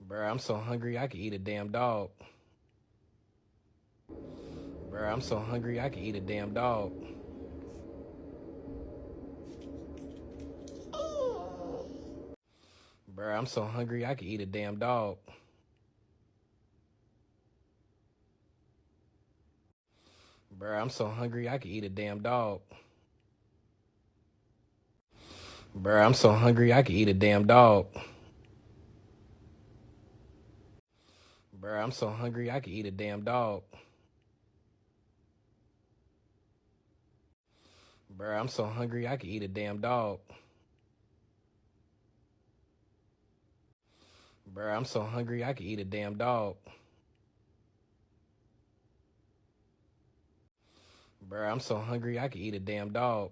Bruh, I'm so hungry I could eat a damn dog. Bruh, I'm so hungry I could eat a damn dog. Bruh, I'm so hungry I could eat a damn dog. Bruh, I'm so hungry I could eat a damn dog. Bruh, I'm so hungry I could eat a damn dog. Bruh, I'm so hungry I could eat a damn dog. Bruh, I'm so hungry I could eat a damn dog. Bruh, I'm so hungry I could eat a damn dog. Bruh, I'm so hungry I could eat a damn dog.